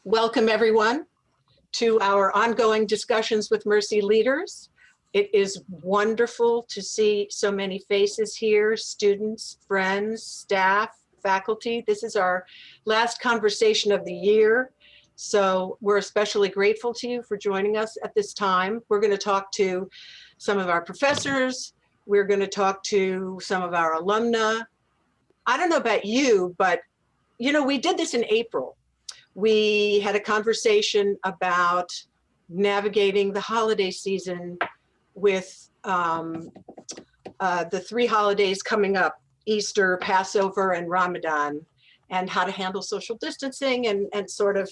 Welcome everyone to our ongoing discussions with Mercy leaders. It is wonderful to see so many faces here, students, friends, staff, faculty. This is our last conversation of the year. So we're especially grateful to you for joining us at this time. We're going to talk to some of our professors. We're going to talk to some of our alumni. I don't know about you, but you know, we did this in April. We had a conversation about navigating the holiday season with the three holidays coming up, Easter, Passover, and Ramadan, and how to handle social distancing and sort of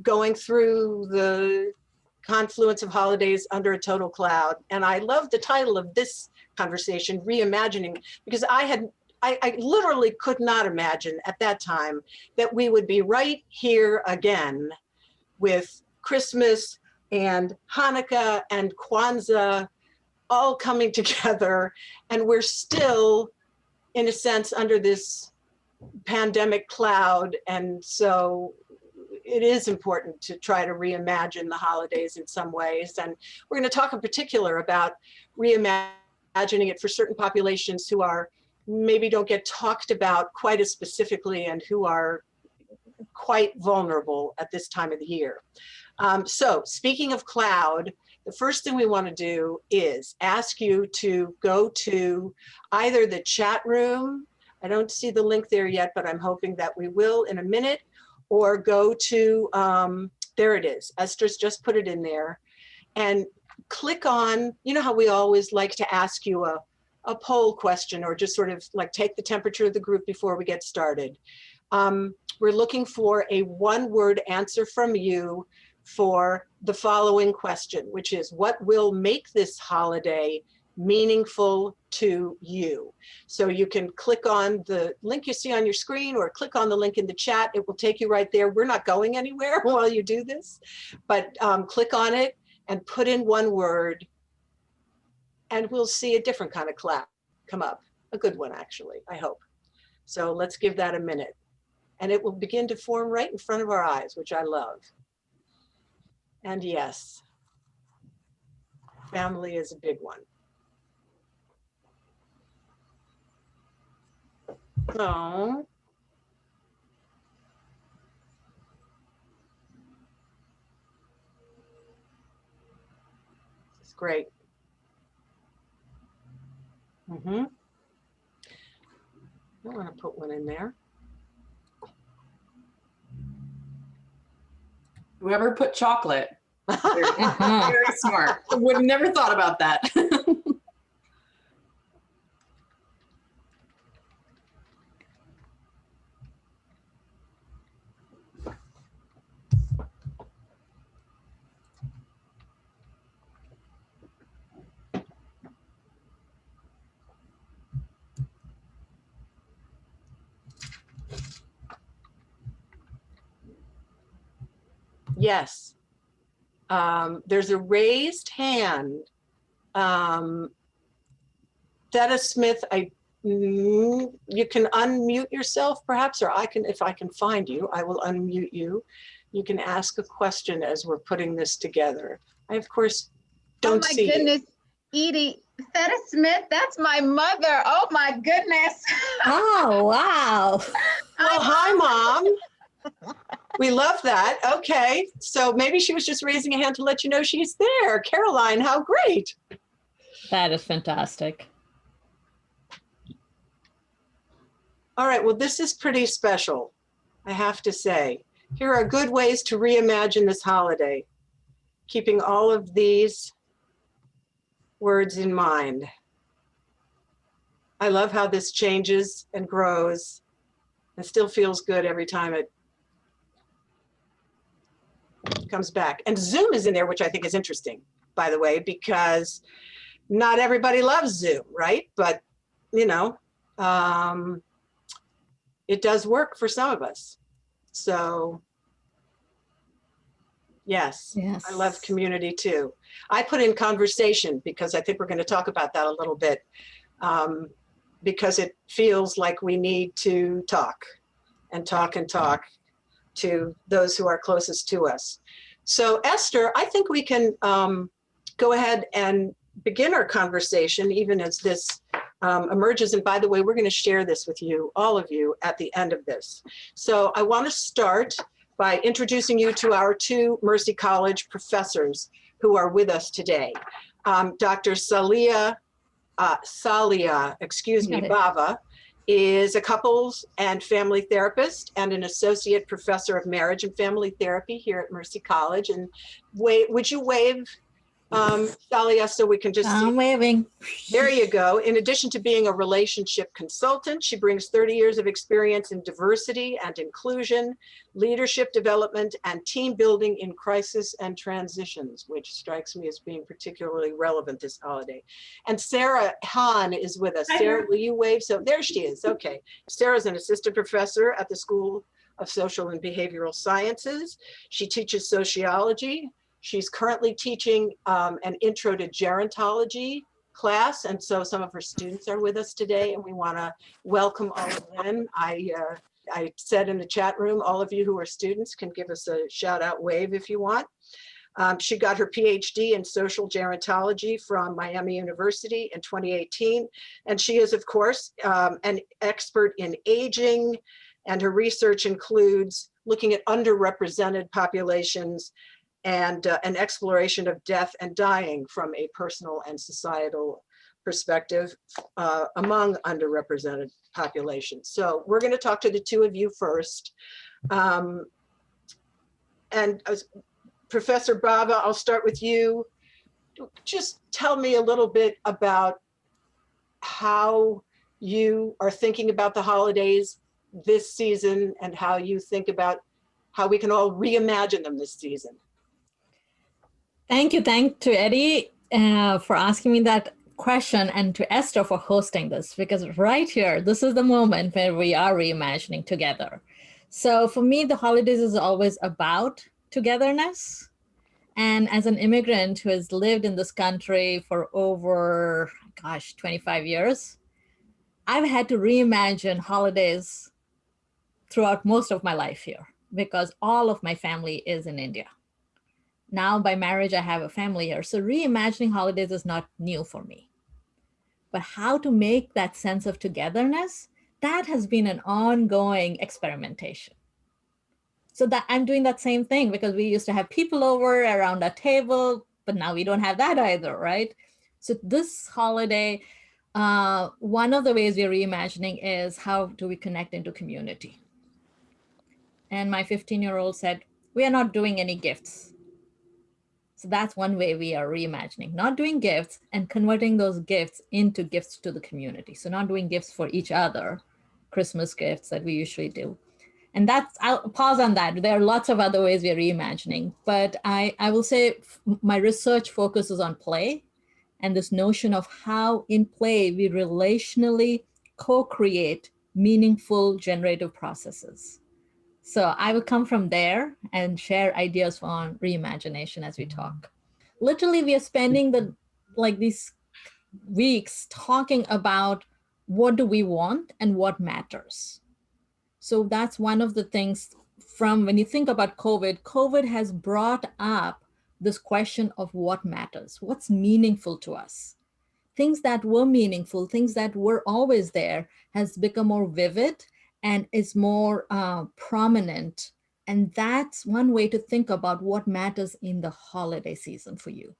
going through the confluence of holidays under a total cloud. And I love the title of this conversation, Reimagining, because I literally could not imagine at that time that we would be right here again with Christmas and Hanukkah and Kwanzaa all coming together. And we're still, in a sense, under this pandemic cloud. And so it is important to try to reimagine the holidays in some ways. And we're going to talk in particular about reimagining it for certain populations who are maybe don't get talked about quite as specifically and who are quite vulnerable at this time of the year. So speaking of cloud, the first thing we want to do is ask you to go to either the chat room. I don't see the link there yet, but I'm hoping that we will in a minute, or go to, there it is. Esther's just put it in there, and click on, you know how we always like to ask you a poll question, or just sort of like take the temperature of the group before we get started. We're looking for a one-word answer from you for the following question, which is, what will make this holiday meaningful to you? So you can click on the link you see on your screen, or click on the link in the chat. It will take you right there. We're not going anywhere while you do this, but click on it and put in one word, and we'll see a different kind of clap come up. A good one, actually, I hope. So let's give that a minute. And it will begin to form right in front of our eyes, which I love. And yes, family is a big one. Oh. This is great. I want to put one in there. Whoever put chocolate, very smart. Would have never thought about that. Yes. There's a raised hand. Theta Smith, you can unmute yourself perhaps, or I can, if I can find you, I will unmute you. You can ask a question as we're putting this together. I, of course, don't see you. Oh my goodness, Edie, Theta Smith, that's my mother. Oh my goodness. Oh, wow. Well, hi, Mom. We love that. Okay, so maybe she was just raising a hand to let you know she's there. Caroline, how great. That is fantastic. All right, well, this is pretty special, I have to say. Here are good ways to reimagine this holiday, keeping all of these words in mind. I love how this changes and grows and still feels good every time it comes back. And Zoom is in there, which I think is interesting, by the way, because not everybody loves Zoom, right? But, you know, it does work for some of us. So, yes, I love community too. I put in conversation because I think we're going to talk about that a little bit, because it feels like we need to talk and talk and talk to those who are closest to us. So Esther, I think we can go ahead and begin our conversation, even as this emerges. And by the way, we're going to share this with you, all of you, at the end of this. So I want to start by introducing you to our two Mercy College professors who are with us today. Dr. Salia Bava is a couples and family therapist and an associate professor of marriage and family therapy here at Mercy College. And would you wave, Salia, so we can just see? I'm waving. There you go. In addition to being a relationship consultant, she brings 30 years of experience in diversity and inclusion, leadership development, and team building in crisis and transitions, which strikes me as being particularly relevant this holiday. And Sarah Hahn is with us. Hi, Sarah, will you wave? So there she is. Okay. Sarah's an assistant professor at the School of Social and Behavioral Sciences. She teaches sociology. She's currently teaching an intro to gerontology class. And so some of her students are with us today, and we want to welcome all of them. I said in the chat room, all of you who are students can give us a shout out wave if you want. She got her PhD in social gerontology from Miami University in 2018. And she is, of course, an expert in aging, and her research includes looking at underrepresented populations and an exploration of death and dying from a personal and societal perspective among underrepresented populations. So we're going to talk to the two of you first. Professor Bava, I'll start with you. Just tell me a little bit about how you are thinking about the holidays this season and how you think about how we can all reimagine them this season. Thank you to Eddie for asking me that question, and to Esther for hosting this, because right here, this is the moment where we are reimagining together. So for me, the holidays is always about togetherness. And as an immigrant who has lived in this country for over, 25 years, I've had to reimagine holidays throughout most of my life here, because all of my family is in India. Now by marriage, I have a family here. So reimagining holidays is not new for me. But how to make that sense of togetherness, that has been an ongoing experimentation. So that I'm doing that same thing, because we used to have people over around a table, but now we don't have that either, right? So this holiday, one of the ways we're reimagining is how do we connect into community? And my 15-year-old said, we are not doing any gifts. So that's one way we are reimagining, not doing gifts and converting those gifts into gifts to the community. So not doing gifts for each other, Christmas gifts that we usually do. And that's, I'll pause on that. There are lots of other ways we're reimagining, but I will say my research focuses on play and this notion of how in play we relationally co-create meaningful generative processes. So I will come from there and share ideas on reimagination as we talk. Literally, we are spending these weeks talking about what do we want and what matters. So that's one of the things from when you think about COVID has brought up this question of what matters, what's meaningful to us. Things that were meaningful, things that were always there has become more vivid and is more prominent. And that's one way to think about what matters in the holiday season for you.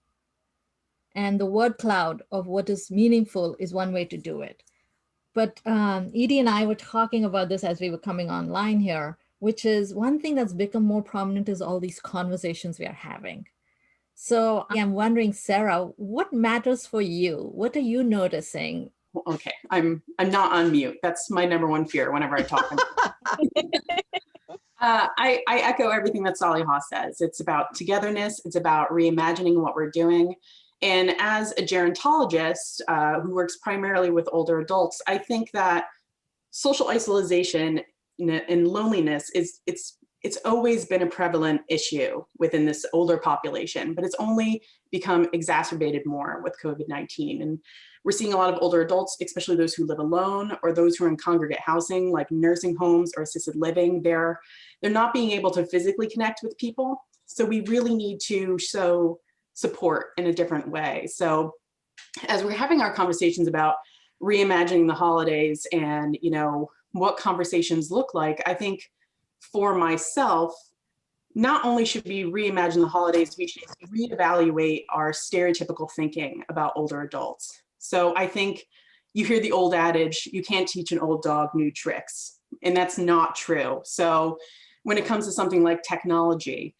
And the word cloud of what is meaningful is one way to do it. But Edie and I were talking about this as we were coming online here, which is one thing that's become more prominent is all these conversations we are having. So I'm wondering, Sarah, what matters for you? What are you noticing? Okay, I'm not on mute. That's my number one fear whenever I talk. I echo everything that Saliha says. It's about togetherness. It's about reimagining what we're doing. And as a gerontologist who works primarily with older adults, I think that social isolation and loneliness it's always been a prevalent issue within this older population, but it's only become exacerbated more with COVID-19. And we're seeing a lot of older adults, especially those who live alone or those who are in congregate housing, like nursing homes or assisted living. They're not being able to physically connect with people. So we really need to show support in a different way. So as we're having our conversations about reimagining the holidays and, you know, what conversations look like, I think for myself, not only should we reimagine the holidays, we should reevaluate our stereotypical thinking about older adults. So I think you hear the old adage, you can't teach an old dog new tricks, and that's not true. So when it comes to something like technology,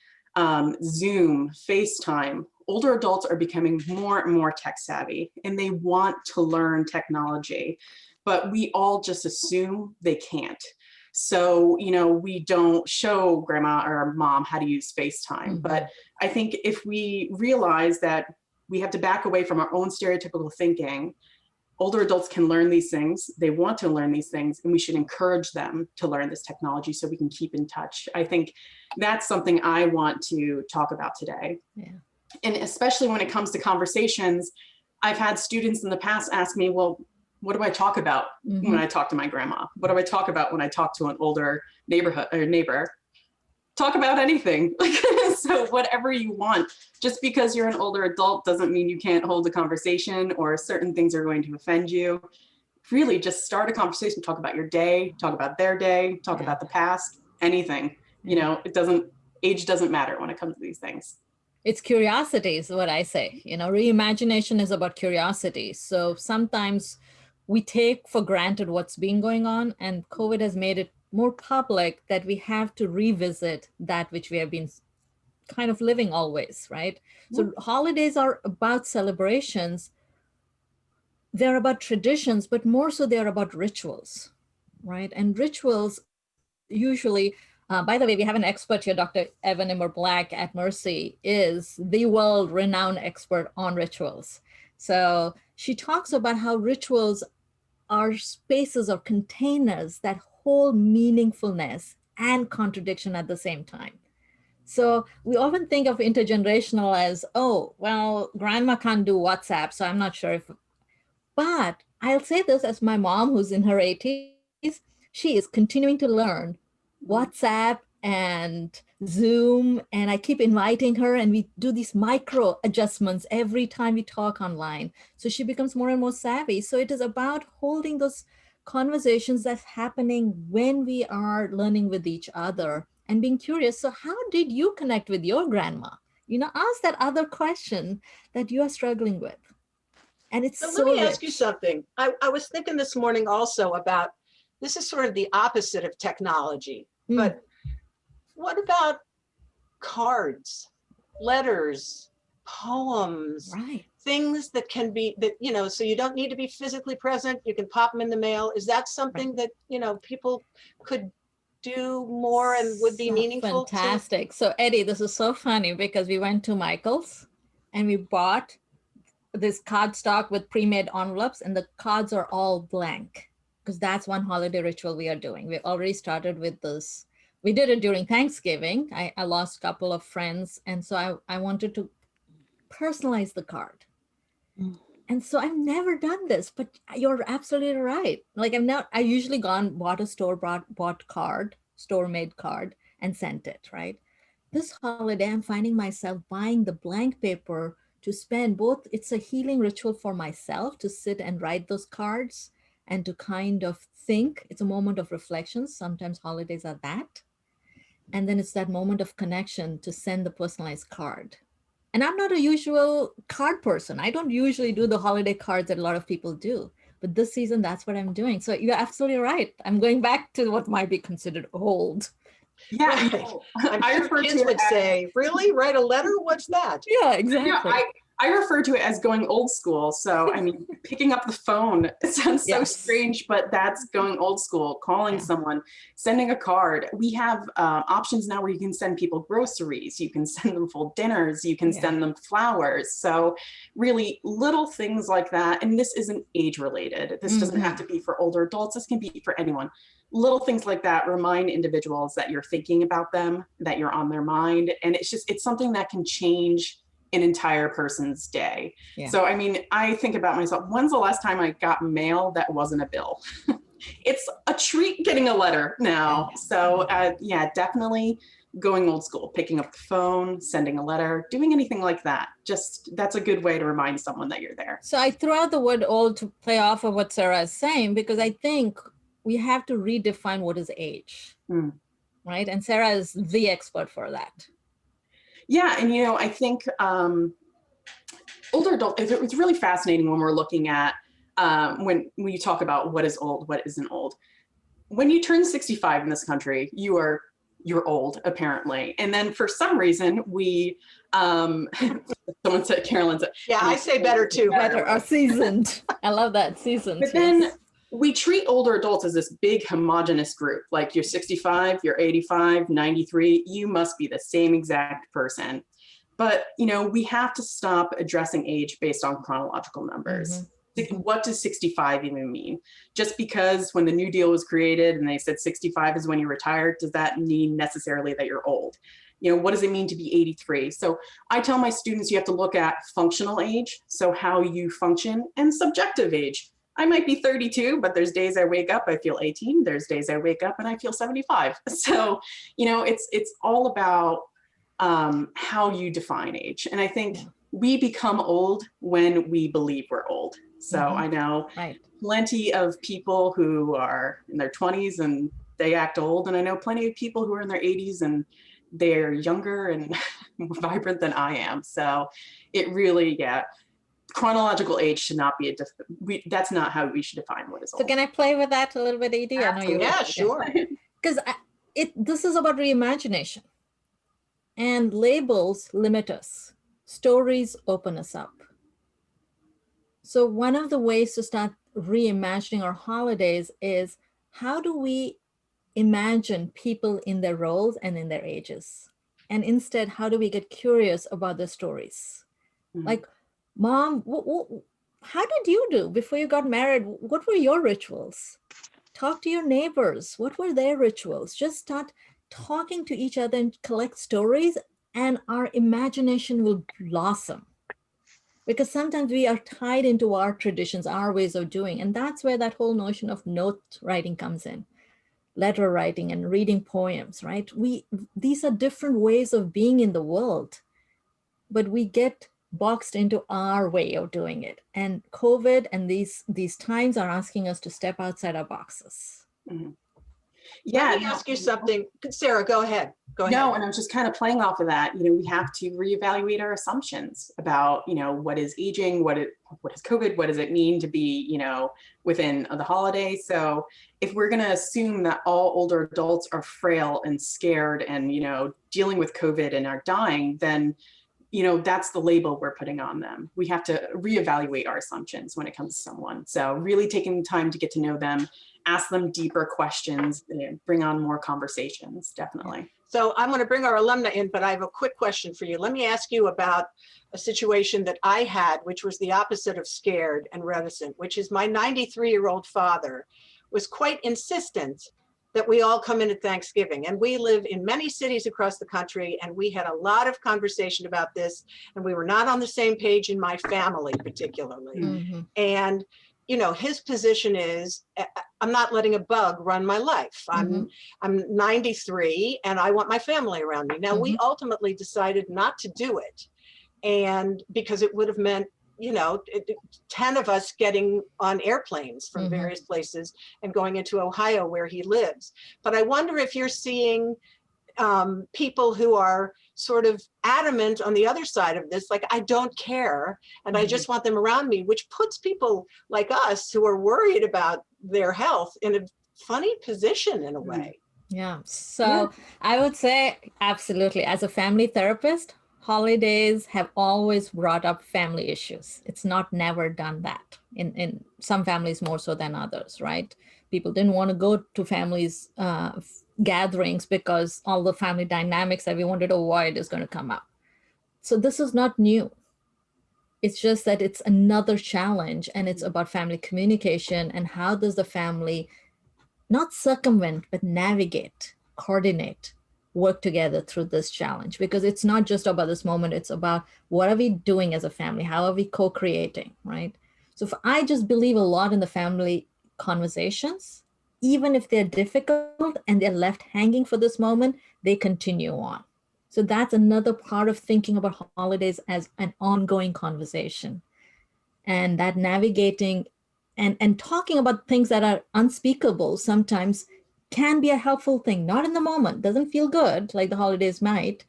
Zoom, FaceTime, older adults are becoming more and more tech savvy, and they want to learn technology, but we all just assume they can't. So, you know, we don't show grandma or mom how to use FaceTime. But I think if we realize that we have to back away from our own stereotypical thinking, older adults can learn these things, they want to learn these things, and we should encourage them to learn this technology so we can keep in touch. I think that's something I want to talk about today. Yeah. And especially when it comes to conversations, I've had students in the past ask me, well, what do I talk about when I talk to my grandma? What do I talk about when I talk to an older neighbor? Talk about anything. So whatever you want. Just because you're an older adult doesn't mean you can't hold a conversation or certain things are going to offend you. Really just start a conversation, talk about your day, talk about their day, talk about the past, anything. You know, age doesn't matter when it comes to these things. It's curiosity is what I say. You know, reimagination is about curiosity. So sometimes we take for granted what's been going on, and COVID has made it more public that we have to revisit that which we have been kind of living always, right? So holidays are about celebrations. They're about traditions, but more so they're about rituals, right? And rituals usually, by the way, we have an expert here, Dr. Evan Immer Black at Mercy is the world-renowned expert on rituals. So she talks about how rituals are spaces or containers that hold meaningfulness and contradiction at the same time. So we often think of intergenerational as, oh, well, grandma can't do WhatsApp, so I'm not sure if, but I'll say this as my mom, who's in her 80s, she is continuing to learn WhatsApp and Zoom, and I keep inviting her, and we do these micro adjustments every time we talk online. So she becomes more and more savvy. So it is about holding those conversations that's happening when we are learning with each other and being curious. So how did you connect with your grandma? You know, ask that other question that you are struggling with. And it's so let me ask rich. you something. I was thinking this morning also about, this is sort of the opposite of technology, but what about cards, letters, poems, Right. things that can be, that, you know, so you don't need to be physically present, you can pop them in the mail. Is that something that, you know, people could do more and would be So meaningful to? fantastic. So Eddie, this is so funny because we went to Michael's and we bought this card stock with pre-made envelopes, and the cards are all blank because that's one holiday ritual we are doing. We already started with this. We did it during Thanksgiving. I lost a couple of friends, and so I wanted to personalize the card. And so I've never done this, but you're absolutely right. Like I usually bought a store-bought card, store-made card, and sent it, right? This holiday, I'm finding myself buying the blank paper to spend both. It's a healing ritual for myself to sit and write those cards and to kind of think. It's a moment of reflection. Sometimes holidays are that. And then it's that moment of connection to send the personalized card. And I'm not a usual card person. I don't usually do the holiday cards that a lot of people do. But this season, that's what I'm doing. So you're absolutely right. I'm going back to what might be considered old. Yeah, Right. no, I'm I sure refer kids to it would as, say, really? Write a letter? What's that? Yeah, exactly. yeah, I refer to it as going old school. So, I mean, picking up the phone, it sounds so Yes. strange, but that's going old school, calling Yeah. someone, sending a card. We have options now where you can send people groceries, you can send them full dinners, you can Yeah. send them flowers. So really little things like that. And this isn't age related. This doesn't have to be for older adults. This can be for anyone. Little things like that remind individuals that you're thinking about them, that you're on their mind. And it's something that can change an entire person's day. Yeah. So, I mean, I think about myself, when's the last time I got mail that wasn't a bill? It's a treat getting a letter now. So, yeah, definitely going old school, picking up the phone, sending a letter, doing anything like that. Just that's a good way to remind someone that you're there. So I threw out the word old to play off of what Sarah is saying, because I think we have to redefine what is age, right? And Sarah is the expert for that. Yeah, and I think older adult, it's really fascinating when we're looking at when you talk about what is old, what isn't old. When you turn 65 in this country, you're old, apparently. And then for some reason, someone said, Carolyn said, Yeah, I say better too. Better or seasoned. I love that, seasoned. but then we treat older adults as this big homogenous group. Like you're 65, you're 85, 93, you must be the same exact person. But, we have to stop addressing age based on chronological numbers. What does 65 even mean? Just because when the New Deal was created and they said 65 is when you retire, does that mean necessarily that you're old? What does it mean to be 83? So I tell my students you have to look at functional age, so how you function, and subjective age. I might be 32, but there's days I wake up, I feel 18. There's days I wake up and I feel 75. So, it's all about how you define age. And I think we become old when we believe we're old. So I know plenty of people who are in their 20s and they act old. And I know plenty of people who are in their 80s and they're younger and more vibrant than I am. So it really, chronological age should not be that's not how we should define what is old. So can I play with that a little bit, Edie? I know you. Yeah, sure. Because this is about reimagination. And labels limit us. Stories open us up. So one of the ways to start reimagining our holidays is, how do we imagine people in their roles and in their ages? And instead, how do we get curious about the stories? Like, Mom, how did you do before you got married? What were your rituals? Talk to your neighbors. What were their rituals? Just start talking to each other and collect stories, and our imagination will blossom. Because sometimes we are tied into our traditions, our ways of doing. And that's where that whole notion of note writing comes in. Letter writing and reading poems, right? These are different ways of being in the world, but we get boxed into our way of doing it. And COVID and these times are asking us to step outside our boxes. Let me ask you something. Sarah, go ahead. No, and I'm just kind of playing off of that. We have to reevaluate our assumptions about, what is aging, what is COVID, what does it mean to be, within the holiday. So if we're going to assume that all older adults are frail and scared and, dealing with COVID and are dying, then, that's the label we're putting on them. We have to reevaluate our assumptions when it comes to someone. So really taking the time to get to know them, ask them deeper questions, bring on more conversations, definitely. So I'm going to bring our alumna in, but I have a quick question for you. Let me ask you about a situation that I had, which was the opposite of scared and reticent, which is my 93-year-old father was quite insistent that we all come in at Thanksgiving. And we live in many cities across the country, and we had a lot of conversation about this, and we were not on the same page in my family particularly. And his position is, I'm not letting a bug run my life. I'm 93 and I want my family around me. Now, we ultimately decided not to do it. And because it would have meant, 10 of us getting on airplanes from various places and going into Ohio where he lives. But I wonder if you're seeing people who are sort of adamant on the other side of this, like, I don't care, and I just want them around me, which puts people like us who are worried about their health in a funny position in a way. Yeah. So I would say absolutely. As a family therapist, holidays have always brought up family issues. It's not never done that in some families more so than others, right? People didn't want to go to families gatherings because all the family dynamics that we wanted to avoid is going to come up. So this is not new. It's just that it's another challenge, and it's about family communication and how does the family not circumvent, but navigate, coordinate work together through this challenge, because it's not just about this moment, it's about what are we doing as a family, how are we co-creating, right? So I just believe a lot in the family conversations, even if they're difficult and they're left hanging for this moment, they continue on. So that's another part of thinking about holidays as an ongoing conversation, and that navigating and talking about things that are unspeakable sometimes can be a helpful thing. Not in the moment, doesn't feel good like the holidays might,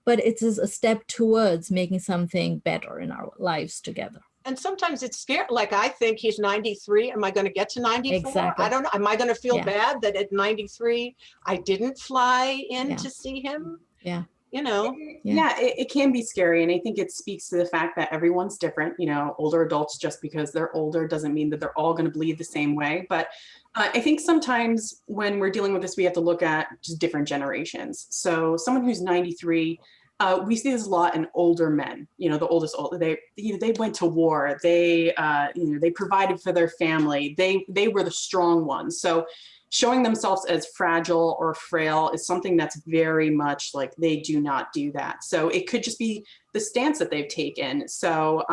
but it's a step towards making something better in our lives together. And sometimes it's scary. Like, I think he's 93. Am I going to get to 94? Exactly. I don't know. Am I going to feel Yeah. bad that at 93 I didn't fly in Yeah. to see him? Yeah. You know, Yeah, it can be scary. And I think it speaks to the fact that everyone's different. You know, older adults, just because they're older doesn't mean that they're all going to bleed the same way. But I think sometimes when we're dealing with this, we have to look at just different generations. So someone who's 93, we see this a lot in older men. You know, the oldest, they went to war. They provided for their family. They were the strong ones. So showing themselves as fragile or frail is something that's very much like they do not do that. So it could just be the stance that they've taken. So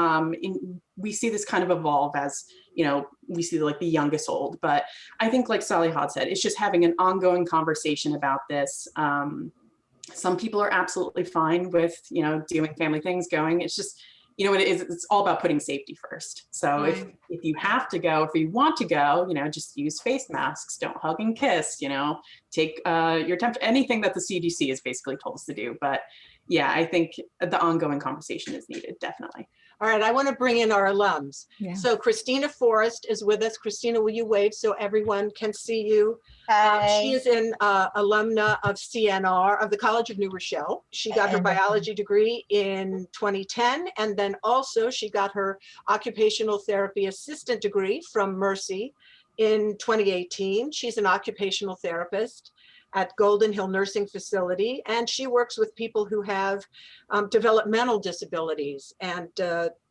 we see this kind of evolve as, you know, we see like the youngest old. But I think, like Sally Hod said, it's just having an ongoing conversation about this. Some people are absolutely fine with, you know, doing family things, going. It's just, you know what it is, it's all about putting safety first. So if you have to go, if you want to go, you know, just use face masks, don't hug and kiss, you know, take your temperature, anything that the CDC has basically told us to do. But yeah, I think the ongoing conversation is needed, definitely. all right, I want to bring in our alums. Yeah. So Christina Forrest is with us. Christina, will you wave so everyone can see you? She is an alumna of CNR, of the College of New Rochelle. She got her biology degree in 2010, and then also she got her occupational therapy assistant degree from Mercy in 2018. She's an occupational therapist at Golden Hill Nursing Facility, and she works with people who have developmental disabilities and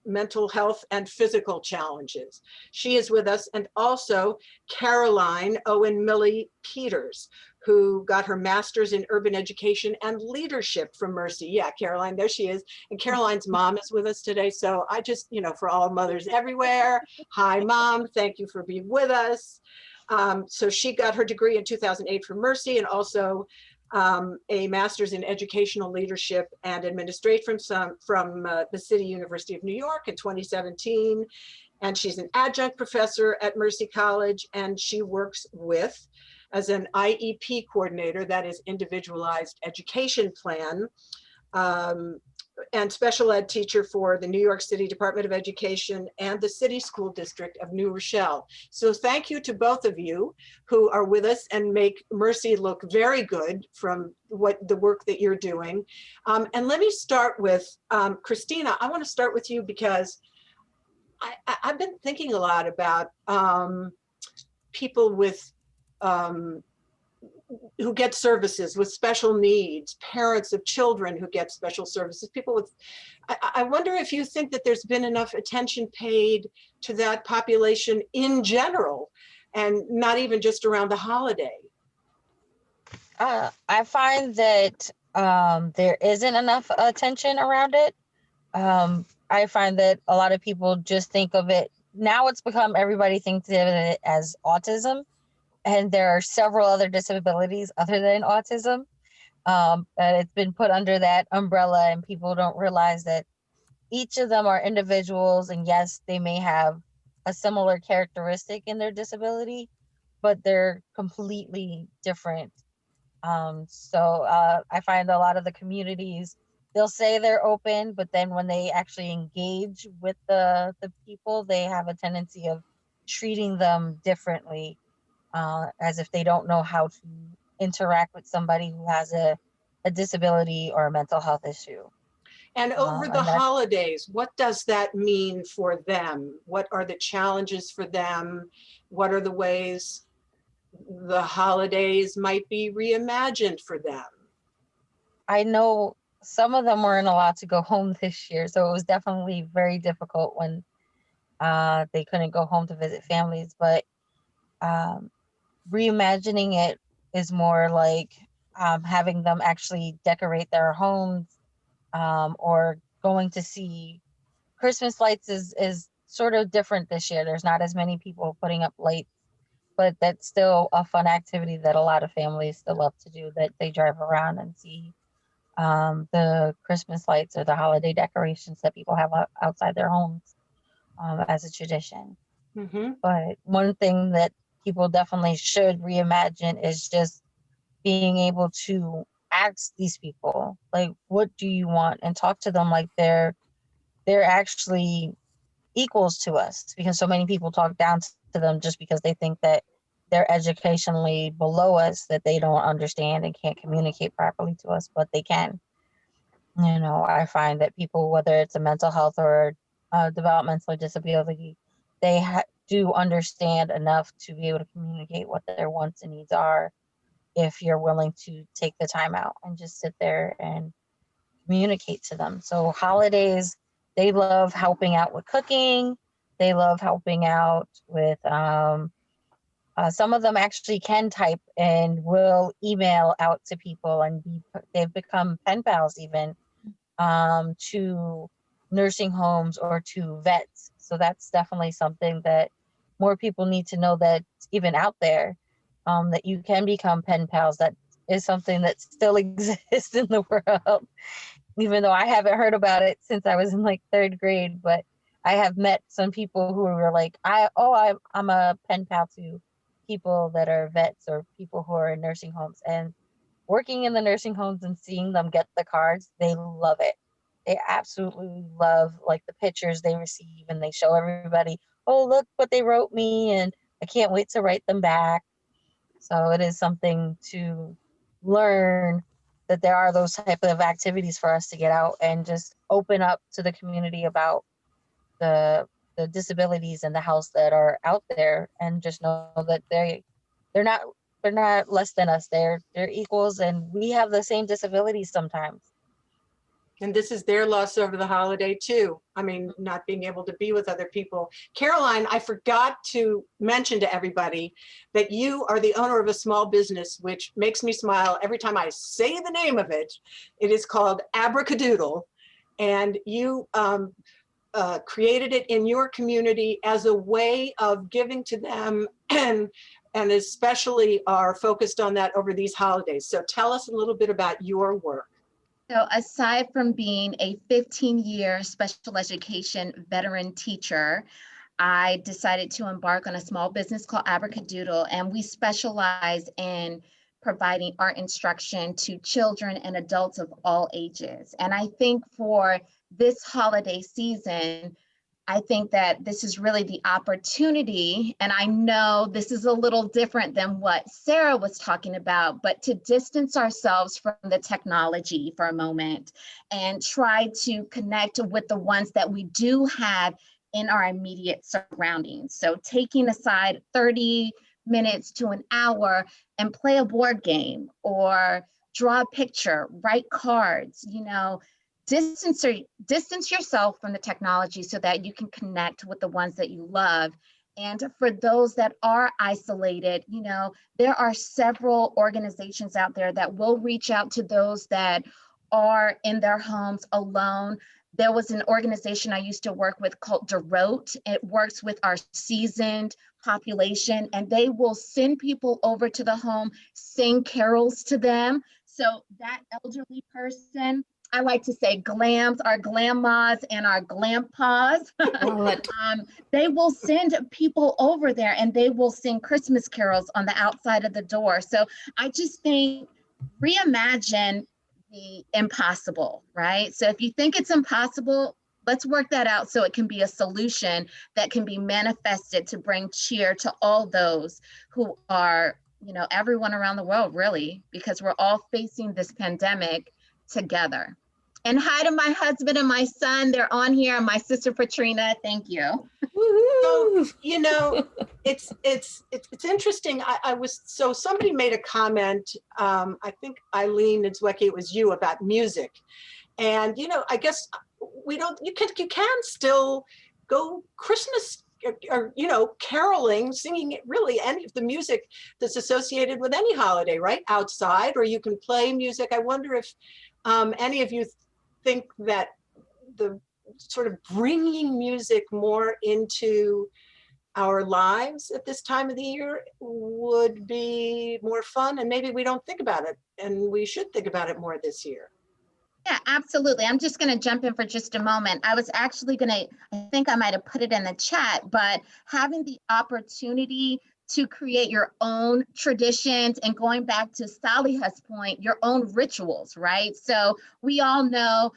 mental health and physical challenges. She is with us, and also Caroline Owen Millie Peters, who got her master's in urban education and leadership from Mercy. Yeah, Caroline, there she is. And Caroline's mom is with us today. So I just, you know, for all mothers everywhere, hi mom, thank you for being with us. So she got her degree in 2008 from Mercy, and also a master's in educational leadership and administration from the City University of New York in 2017. And she's an adjunct professor at Mercy College, and she works with, as an IEP coordinator, that is individualized education plan, and special ed teacher for the New York City Department of Education and the City School District of New Rochelle. So thank you to both of you who are with us and make Mercy look very good from what the work that you're doing. And let me start with Christina. I want to start with you because I've been thinking a lot about people with who get services with special needs, parents of children who get special services, people with, I wonder if you think that there's been enough attention paid to that population in general, and not even just around the holiday. I find that there isn't enough attention around it. I find that a lot of people just think of it, now it's become, everybody thinks of it as autism. And there are several other disabilities other than autism. And it's been put under that umbrella, and people don't realize that each of them are individuals. And yes, they may have a similar characteristic in their disability, but they're completely different. So I find a lot of the communities, they'll say they're open, but then when they actually engage with the people, they have a tendency of treating them differently. As if they don't know how to interact with somebody who has a disability or a mental health issue. And over the holidays, what does that mean for them? What are the challenges for them? What are the ways the holidays might be reimagined for them? I know some of them weren't allowed to go home this year, so it was definitely very difficult when they couldn't go home to visit families, but reimagining it is more like having them actually decorate their homes, or going to see Christmas lights is sort of different this year. There's not as many people putting up lights, but that's still a fun activity that a lot of families still love to do, that they drive around and see the Christmas lights or the holiday decorations that people have outside their homes, as a tradition. Mm-hmm. But one thing that people definitely should reimagine is just being able to ask these people, like, what do you want, and talk to them like they're actually equals to us, because so many people talk down to them just because they think that they're educationally below us, that they don't understand and can't communicate properly to us, but they can. You know, I find that people, whether it's a mental health or developmental disability, they do understand enough to be able to communicate what their wants and needs are, if you're willing to take the time out and just sit there and communicate to them. So holidays, they love helping out with cooking. They love helping out with, some of them actually can type and will email out to people, and they've become pen pals even, to nursing homes or to vets. So that's definitely something that more people need to know, that even out there, that you can become pen pals. That is something that still exists in the world, even though I haven't heard about it since I was in like 3rd grade. But I have met some people who were like, I'm a pen pal to people that are vets or people who are in nursing homes. And working in the nursing homes and seeing them get the cards, they love it. They absolutely love, like, the pictures they receive, and they show everybody, oh, look what they wrote me, and I can't wait to write them back. So it is something to learn, that there are those type of activities for us to get out and just open up to the community about the disabilities and the health that are out there, and just know that they're not less than us. They're equals, and we have the same disabilities sometimes. And this is their loss over the holiday too. I mean, not being able to be with other people. Caroline, I forgot to mention to everybody that you are the owner of a small business, which makes me smile every time I say the name of it. It is called Abracadoodle. And you created it in your community as a way of giving to them, and especially are focused on that over these holidays. So tell us a little bit about your work. So aside from being a 15-year special education veteran teacher, I decided to embark on a small business called Abracadoodle, and we specialize in providing art instruction to children and adults of all ages. And I think for this holiday season, I think that this is really the opportunity, and I know this is a little different than what Sarah was talking about, but to distance ourselves from the technology for a moment and try to connect with the ones that we do have in our immediate surroundings. So taking aside 30 minutes to an hour and play a board game or draw a picture, write cards, distance yourself from the technology so that you can connect with the ones that you love. And for those that are isolated, there are several organizations out there that will reach out to those that are in their homes alone. There was an organization I used to work with called DeRote. It works with our seasoned population, and they will send people over to the home, sing carols to them. So that elderly person, I like to say our glammas and our glampas, they will send people over there and they will sing Christmas carols on the outside of the door. So I just think reimagine the impossible, right? So if you think it's impossible, let's work that out so it can be a solution that can be manifested to bring cheer to all those who are, everyone around the world, really, because we're all facing this pandemic together. And hi to my husband and my son. They're on here. And my sister, Patrina. Thank you. So, it's interesting. Somebody made a comment, I think Eileen Niedzwiecki, it was you, about music. And, I guess you can still go Christmas or, you know, caroling, singing really any of the music that's associated with any holiday, right? Outside, or you can play music. I wonder if any of you think that the sort of bringing music more into our lives at this time of the year would be more fun, and maybe we don't think about it, and we should think about it more this year. Yeah, absolutely. I'm just going to jump in for just a moment. I was actually going to, I think I might have put it in the chat, but having the opportunity to create your own traditions and going back to Saliha's point, your own rituals, right? So we all know,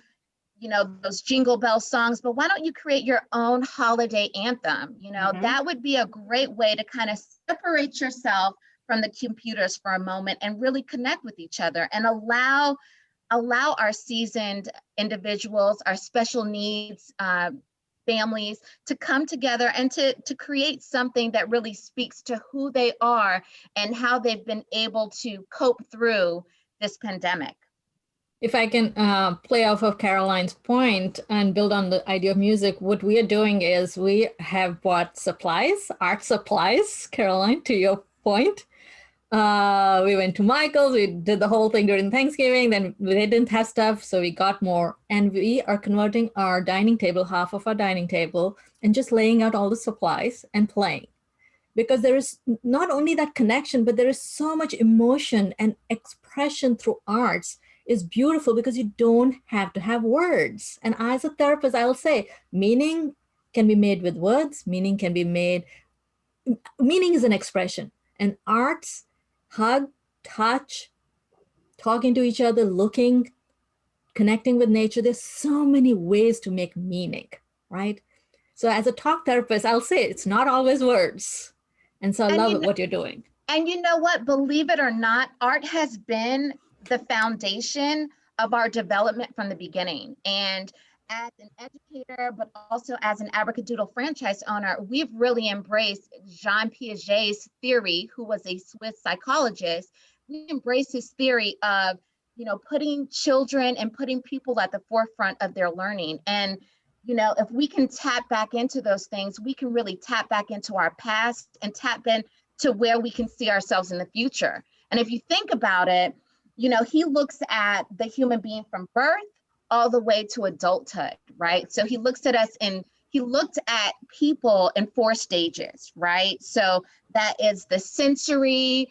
you know, those jingle bell songs, but why don't you create your own holiday anthem? You know, that would be a great way to kind of separate yourself from the computers for a moment and really connect with each other and allow our seasoned individuals, our special needs families to come together and to create something that really speaks to who they are and how they've been able to cope through this pandemic. If I can play off of Caroline's point and build on the idea of music, what we are doing is we have bought supplies, art supplies, Caroline, to your point. We went to Michael's, we did the whole thing during Thanksgiving, then they didn't have stuff, so we got more. And we are converting our dining table, half of our dining table, and just laying out all the supplies and playing. Because there is not only that connection, but there is so much emotion and expression through arts is beautiful because you don't have to have words. And as a therapist, I'll say, meaning can be made with words, meaning is an expression. And arts, hug, touch, talking to each other, looking, connecting with nature. There's so many ways to make meaning, right? So as a talk therapist, I'll say it's not always words. And so I love what you're doing. And you know what, believe it or not, art has been the foundation of our development from the beginning. And as an educator, but also as an Abracadoodle franchise owner, we've really embraced Jean Piaget's theory, who was a Swiss psychologist. We embrace his theory of, you know, putting children and putting people at the forefront of their learning. And, you know, if we can tap back into those things, we can really tap back into our past and tap into where we can see ourselves in the future. And if you think about it, you know, he looks at the human being from birth all the way to adulthood, right? So he looks at us and he looked at people in 4 stages, right? So that is the sensory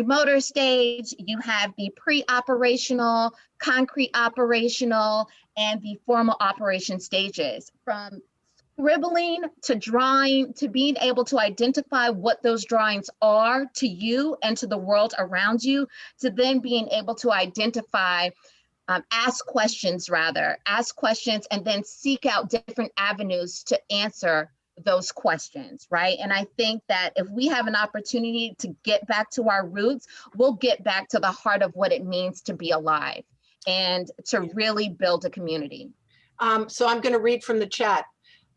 motor stage, you have the pre-operational, concrete operational, and the formal operation stages. From scribbling to drawing to being able to identify what those drawings are to you and to the world around you, to then being able to identify ask questions and then seek out different avenues to answer those questions, right? And I think that if we have an opportunity to get back to our roots, we'll get back to the heart of what it means to be alive and to really build a community. So I'm going to read from the chat.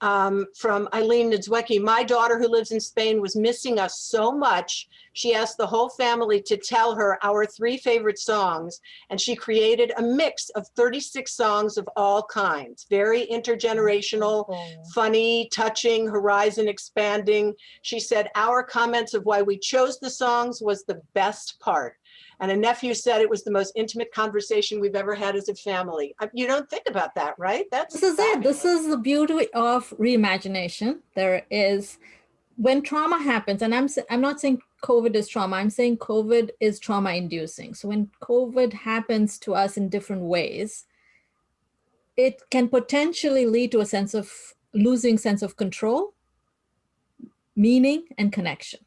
From Eileen Niedzwecki. My daughter who lives in Spain was missing us so much. She asked the whole family to tell her our 3 favorite songs, and she created a mix of 36 songs of all kinds. Very intergenerational, funny, touching, horizon expanding. She said our comments of why we chose the songs was the best part. And a nephew said it was the most intimate conversation we've ever had as a family. You don't think about that, right? This is it. This is the beauty of reimagination. There is, when trauma happens, and I'm not saying COVID is trauma, I'm saying COVID is trauma inducing. So when COVID happens to us in different ways, it can potentially lead to a sense of losing sense of control, meaning, and connection.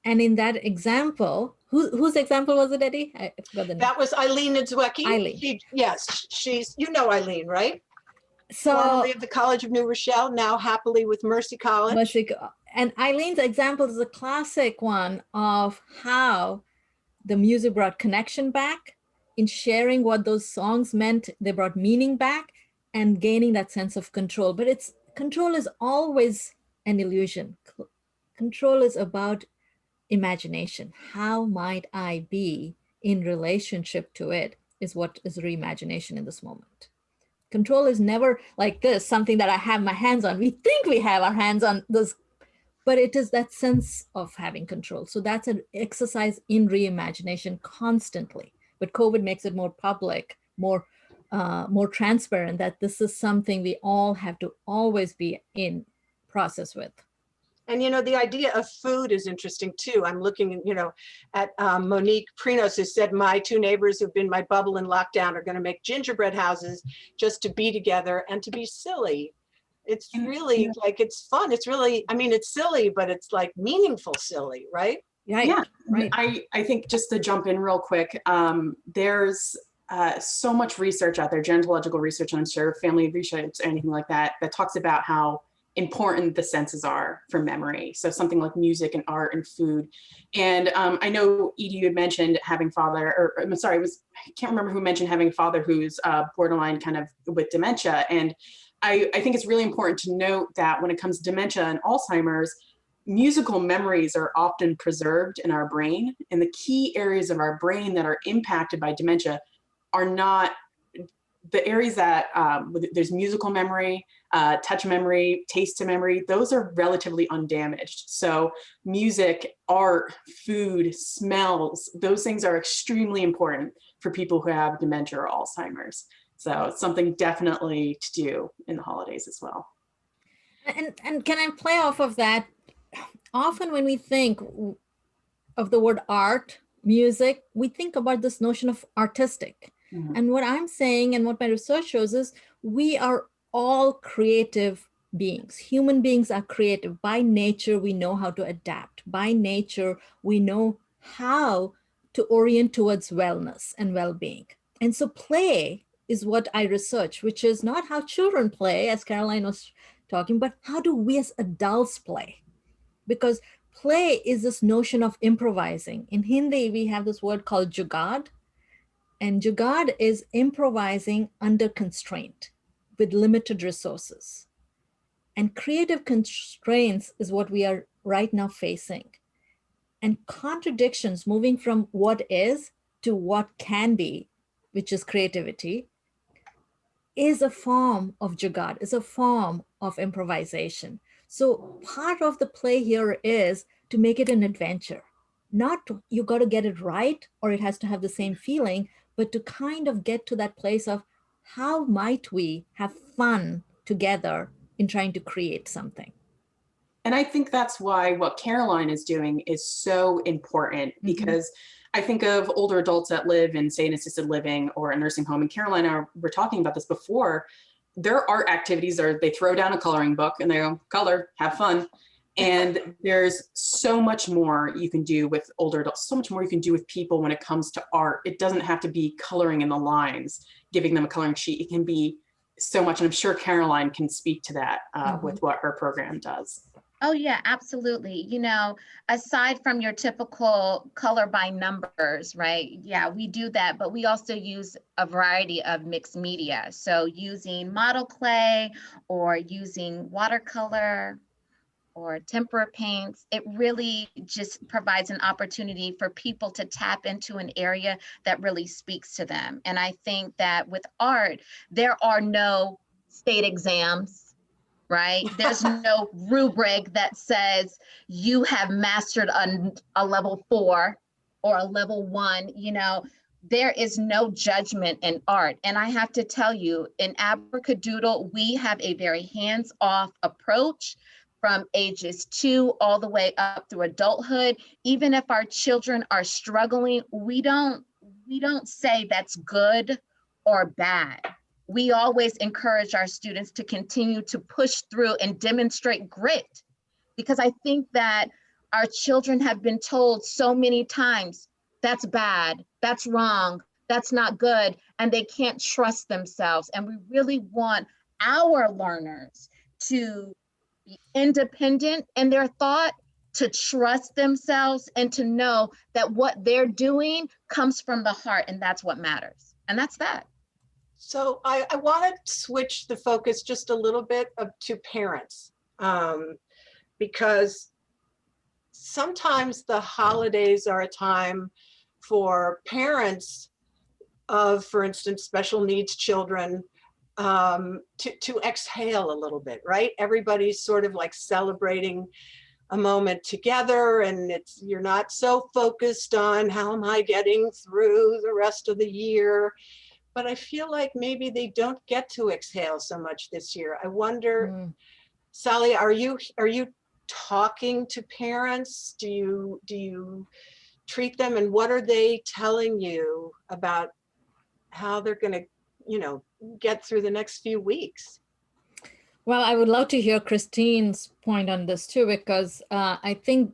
And in that example, whose example was it, Eddie? I forgot the name. That was Eileen Niedzwecki. Eileen. Yes, she's, you know Eileen, right? So, formerly of the College of New Rochelle, now happily with Mercy College. And Eileen's example is a classic one of how the music brought connection back in sharing what those songs meant. They brought meaning back and gaining that sense of control. But control is always an illusion. Control is about imagination. How might I be in relationship to it is what is reimagination in this moment. Control is never like this, something that I have my hands on. We think we have our hands on this, but it is that sense of having control. So that's an exercise in reimagination constantly. But COVID makes it more public, more transparent, that this is something we all have to always be in process with. And, you know, the idea of food is interesting too. I'm looking, you know, at Monique Prinos, who said, my two neighbors who've been my bubble in lockdown are going to make gingerbread houses just to be together and to be silly. It's really like, it's fun. It's really, I mean, it's silly, but it's like meaningful silly, right? Right. Yeah, Right. I think just to jump in real quick, there's so much research out there, gerontological research, and I'm sure family research, anything like that, that talks about how important the senses are for memory. So something like music and art and food. And I know, Edie, you had mentioned having father, or I'm sorry, I can't remember who mentioned having a father who's borderline kind of with dementia. And I think it's really important to note that when it comes to dementia and Alzheimer's, musical memories are often preserved in our brain. And the key areas of our brain that are impacted by dementia are not the areas that there's musical memory, touch memory, taste to memory, those are relatively undamaged. So music, art, food, smells, those things are extremely important for people who have dementia or Alzheimer's. So it's something definitely to do in the holidays as well. And can I play off of that? Often when we think of the word art, music, we think about this notion of artistic. Mm-hmm. And what I'm saying and what my research shows is we are all creative beings. Human beings are creative. By nature, we know how to adapt. By nature, we know how to orient towards wellness and well-being. And so play is what I research, which is not how children play, as Caroline was talking, but how do we as adults play? Because play is this notion of improvising. In Hindi, we have this word called jugad. And jugad is improvising under constraint with limited resources. And creative constraints is what we are right now facing. And contradictions, moving from what is to what can be, which is creativity, is a form of jugad, is a form of improvisation. So part of the play here is to make it an adventure. Not you got to get it right or it has to have the same feeling, but to kind of get to that place of how might we have fun together in trying to create something. And I think that's why what Caroline is doing is so important, because I think of older adults that live in, say, an assisted living or a nursing home. And Caroline and I were talking about this before. Their art activities are they throw down a coloring book and they go, color, have fun. And there's so much more you can do with older adults, so much more you can do with people when it comes to art. It doesn't have to be coloring in the lines, giving them a coloring sheet. It can be so much. And I'm sure Caroline can speak to that with what her program does. Oh, yeah, absolutely. You know, aside from your typical color by numbers, right? Yeah, we do that, but we also use a variety of mixed media. So using model clay or using watercolor or tempera paints, it really just provides an opportunity for people to tap into an area that really speaks to them. And I think that with art, there are no state exams, right? There's no rubric that says you have mastered a level 4 or a level 1, you know. There is no judgment in art. And I have to tell you, in Abracadoodle, we have a very hands-off approach from ages 2 all the way up through adulthood. Even if our children are struggling, we don't say that's good or bad. We always encourage our students to continue to push through and demonstrate grit, because I think that our children have been told so many times, that's bad, that's wrong, that's not good, and they can't trust themselves. And we really want our learners to be independent in their thought, to trust themselves, and to know that what they're doing comes from the heart, and that's what matters. And that's that. So I want to switch the focus just a little bit to parents, because sometimes the holidays are a time for parents of, for instance, special needs children to exhale a little bit, right? Everybody's sort of like celebrating a moment together, and you're not so focused on how am I getting through the rest of the year. But I feel like maybe they don't get to exhale so much this year. I wonder, Mm. Sally, are you talking to parents? Do you treat them, and what are they telling you about how they're going to, get through the next few weeks? Well, I would love to hear Christine's point on this too, because I think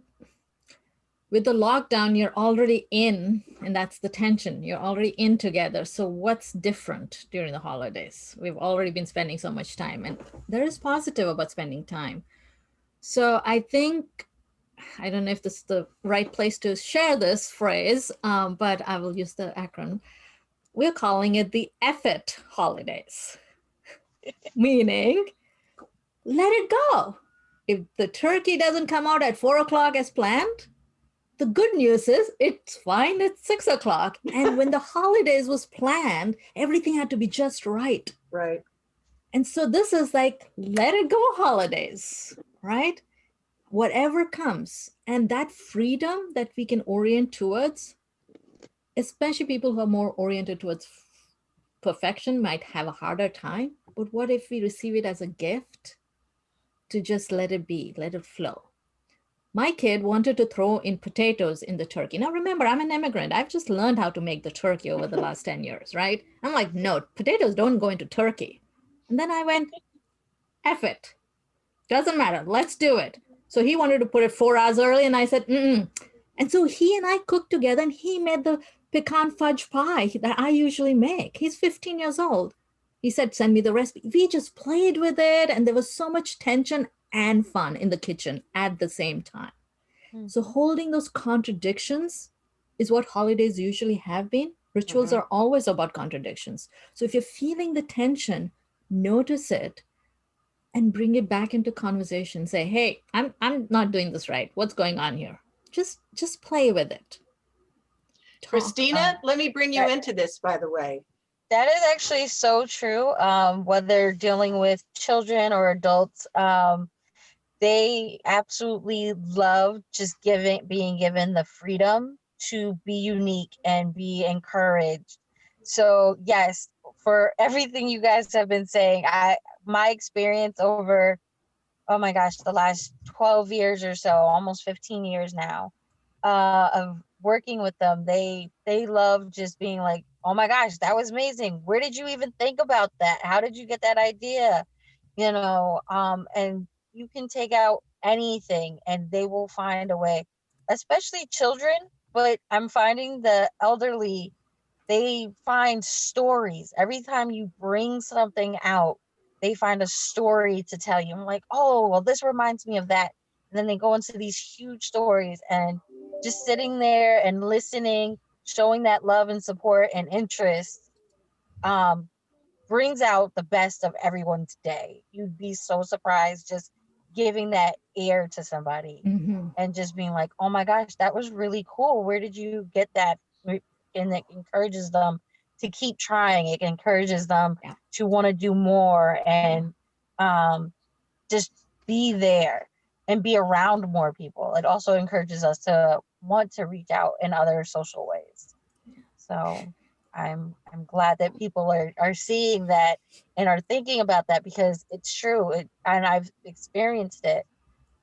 with the lockdown, you're already in, and that's the tension. You're already in together. So what's different during the holidays? We've already been spending so much time, and there is positive about spending time. So I think, I don't know if this is the right place to share this phrase, but I will use the acronym. We're calling it the effort holidays, meaning let it go. If the turkey doesn't come out at 4 o'clock as planned, the good news is it's fine at 6 o'clock. And when the holidays was planned, everything had to be just right. Right. And so this is like, let it go holidays, right? Whatever comes. And that freedom that we can orient towards, especially people who are more oriented towards perfection might have a harder time. But what if we receive it as a gift to just let it be, let it flow? My kid wanted to throw in potatoes in the turkey. Now, remember, I'm an immigrant. I've just learned how to make the turkey over the last 10 years, right? I'm like, no, potatoes don't go into turkey. And then I went, F it. Doesn't matter. Let's do it. So he wanted to put it 4 hours early, and I said, mm-mm. And so he and I cooked together, and he made the pecan fudge pie that I usually make. He's 15 years old. He said, send me the recipe. We just played with it, and there was so much tension and fun in the kitchen at the same time. So holding those contradictions is what holidays usually have been. Rituals are always about contradictions. So if you're feeling the tension, notice it and bring it back into conversation. Say, hey, I'm not doing this right. What's going on here? Just play with it. Talk. Christina, let me bring you into this, by the way. That is actually so true. Whether dealing with children or adults, they absolutely love just being given the freedom to be unique and be encouraged. So yes, for everything you guys have been saying, my experience over, oh my gosh, the last 12 years or so, almost 15 years now, of working with them, they love just being like, oh my gosh, that was amazing. Where did you even think about that? How did you get that idea? And you can take out anything and they will find a way, especially children. But I'm finding the elderly, they find stories. Every time you bring something out, they find a story to tell you. I'm like, oh, well, this reminds me of that. And then they go into these huge stories, and just sitting there and listening, showing that love and support and interest, brings out the best of everyone today. You'd be so surprised just giving that air to somebody and just being like, oh my gosh, that was really cool. Where did you get that? And it encourages them to keep trying. It encourages them to want to do more and just be there and be around more people. It also encourages us to want to reach out in other social ways. So I'm glad that people are seeing that and are thinking about that, because it's true. And I've experienced it,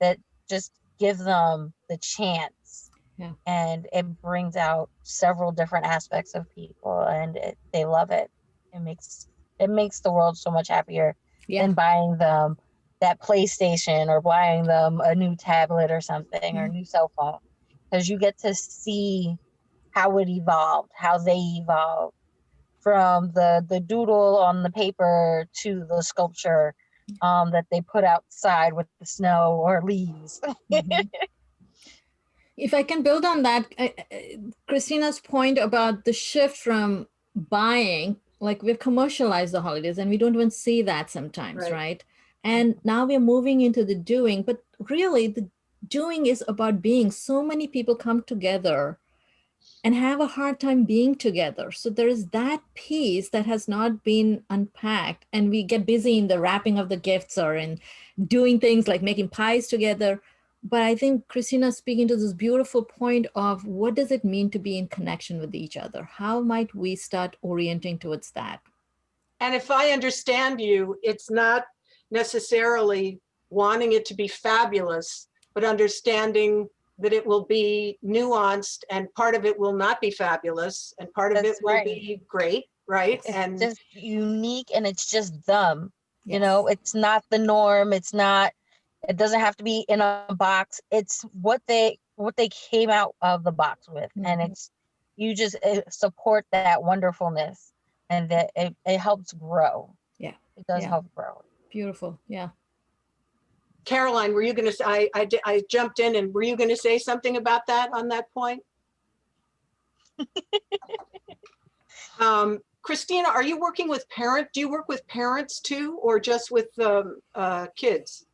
that just give them the chance. Yeah. And it brings out several different aspects of people, and they love it. It makes the world so much happier than buying them that PlayStation or buying them a new tablet or something or a new cell phone, because you get to see how it evolved, how they evolved from the doodle on the paper to the sculpture that they put outside with the snow or leaves. If I can build on that, Christina's point about the shift from buying, like we've commercialized the holidays and we don't even see that sometimes, right? And now we're moving into the doing, but really the doing is about being. So many people come together and have a hard time being together. So there is that piece that has not been unpacked, and we get busy in the wrapping of the gifts or in doing things like making pies together. But I think Christina's speaking to this beautiful point of what does it mean to be in connection with each other? How might we start orienting towards that? And if I understand you, it's not necessarily wanting it to be fabulous, but understanding that it will be nuanced and part of it will not be fabulous and part of it That's will right. be great, right? It's And just unique and it's just them. You Yes. know, it's not the norm. It's not, it doesn't have to be in a box. It's what they came out of the box with. And Mhm. it's, you just support that wonderfulness and that it helps grow. Yeah. It does Yeah. help grow. Beautiful. Yeah. Caroline, were you going to say, I jumped in, and were you going to say something about that on that point? Christina, are you working with parents? Do you work with parents too, or just with kids?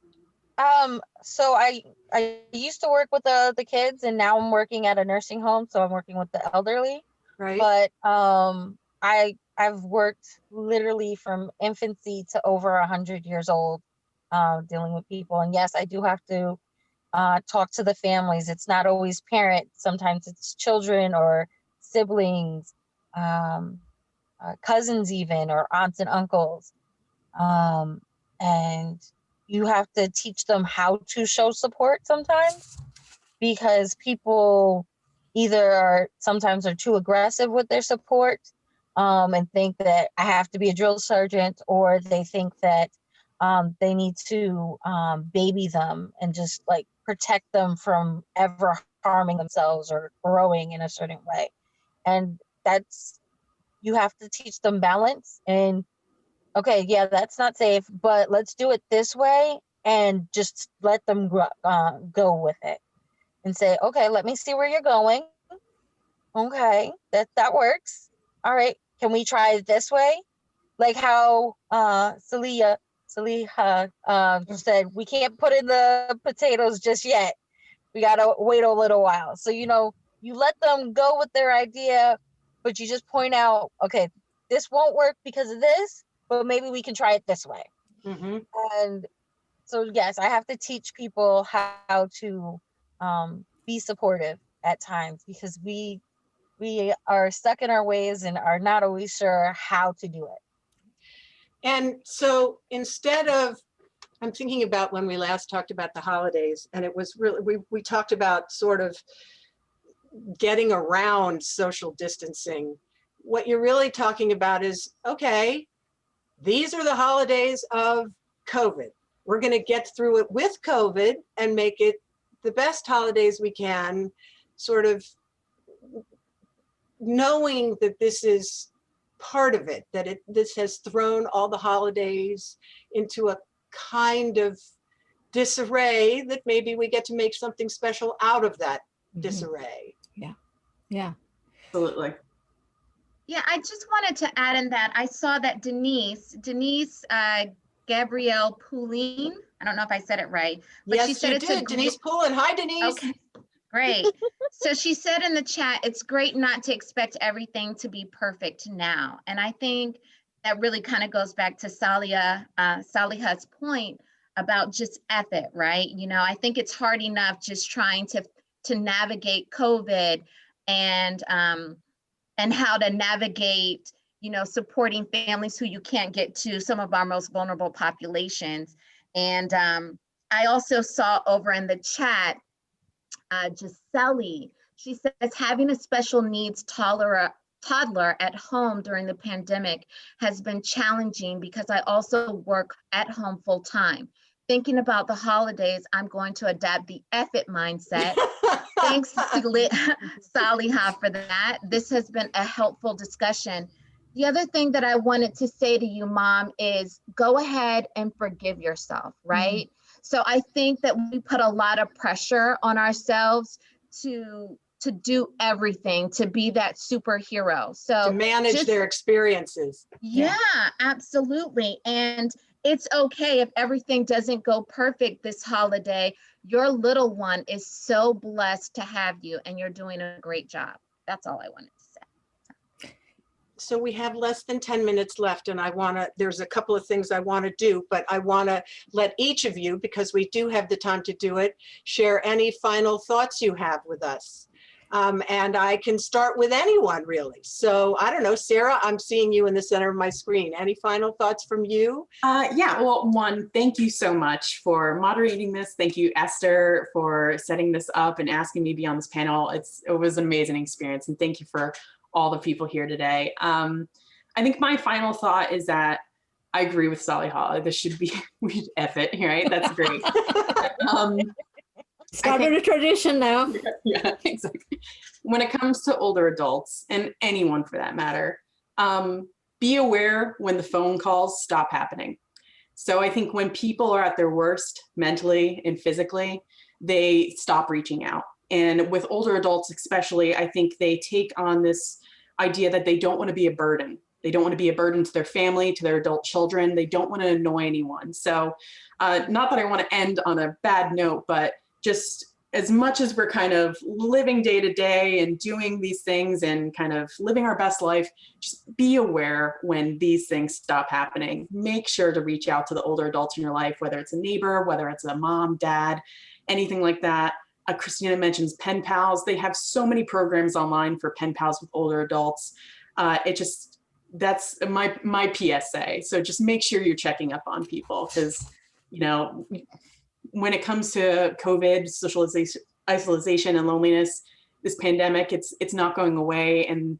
So I used to work with the kids, and now I'm working at a nursing home, so I'm working with the elderly. Right? But I've worked literally from infancy to over 100 years old, dealing with people. And yes, I do have to talk to the families. It's not always parents. Sometimes it's children or siblings, um, cousins even, or aunts and uncles. And you have to teach them how to show support sometimes, because people either sometimes are too aggressive with their support, and think that I have to be a drill sergeant, or they think that they need to baby them and just like protect them from ever harming themselves or growing in a certain way. And that's, you have to teach them balance and, okay, yeah, that's not safe, but let's do it this way, and just let them go with it and say, okay, let me see where you're going. Okay, that works. All right, can we try it this way? Like how Saliha said, we can't put in the potatoes just yet. We gotta wait a little while. So, you know, you let them go with their idea, but you just point out, okay, this won't work because of this, but maybe we can try it this way. Mm-hmm. And so, yes, I have to teach people how to be supportive at times, because we are stuck in our ways and are not always sure how to do it. And so instead of, I'm thinking about when we last talked about the holidays, and it was really, we talked about sort of getting around social distancing. What you're really talking about is, okay, these are the holidays of COVID. We're going to get through it with COVID and make it the best holidays we can, sort of knowing that this is part of it, that this has thrown all the holidays into a kind of disarray, that maybe we get to make something special out of that disarray. Yeah. Absolutely. Yeah, I just wanted to add in that I saw that Denise Gabrielle Poulin, I don't know if I said it right, but she Yes, said you it's did. Denise Poulin. Hi, Denise. Okay, great. So she said in the chat, it's great not to expect everything to be perfect now. And I think that really kind of goes back to Saliha's point about just effort, right? You know, I think it's hard enough just trying to navigate COVID and how to navigate, you know, supporting families who you can't get to, some of our most vulnerable populations. And I also saw over in the chat, Gisele, she says, having a special needs toddler at home during the pandemic has been challenging because I also work at home full time. Thinking about the holidays, I'm going to adapt the effort mindset. Thanks, Saliha, for that. This has been a helpful discussion. The other thing that I wanted to say to you, Mom, is go ahead and forgive yourself, right? So I think that we put a lot of pressure on ourselves to do everything, to be that superhero. So to manage just, their experiences. yeah, absolutely. And it's okay if everything doesn't go perfect this holiday. Your little one is so blessed to have you, and you're doing a great job. That's all I wanted to say. So we have less than 10 minutes left, and there's a couple of things I want to do, but I want to let each of you, because we do have the time to do it, share any final thoughts you have with us. And I can start with anyone, really. So I don't know, Sarah, I'm seeing you in the center of my screen. Any final thoughts from you? Yeah, well, one, thank you so much for moderating this. Thank you, Esther, for setting this up and asking me to be on this panel. It was an amazing experience, and thank you for all the people here today. I think my final thought is that I agree with Saliha. This should be, we should F it, right? That's great. Started a tradition now. Yeah, exactly. When it comes to older adults, and anyone for that matter, be aware when the phone calls stop happening. So I think when people are at their worst mentally and physically, they stop reaching out. And with older adults especially, I think they take on this idea that they don't want to be a burden. They don't want to be a burden to their family, to their adult children. They don't want to annoy anyone. So not that I want to end on a bad note, but just as much as we're kind of living day to day and doing these things and kind of living our best life, just be aware when these things stop happening. Make sure to reach out to the older adults in your life, whether it's a neighbor, whether it's a mom, dad, anything like that. Christina mentions pen pals. They have so many programs online for pen pals with older adults. That's my PSA. So just make sure you're checking up on people, because, you know, when it comes to COVID, socialization, isolation, and loneliness, this pandemic, it's not going away, and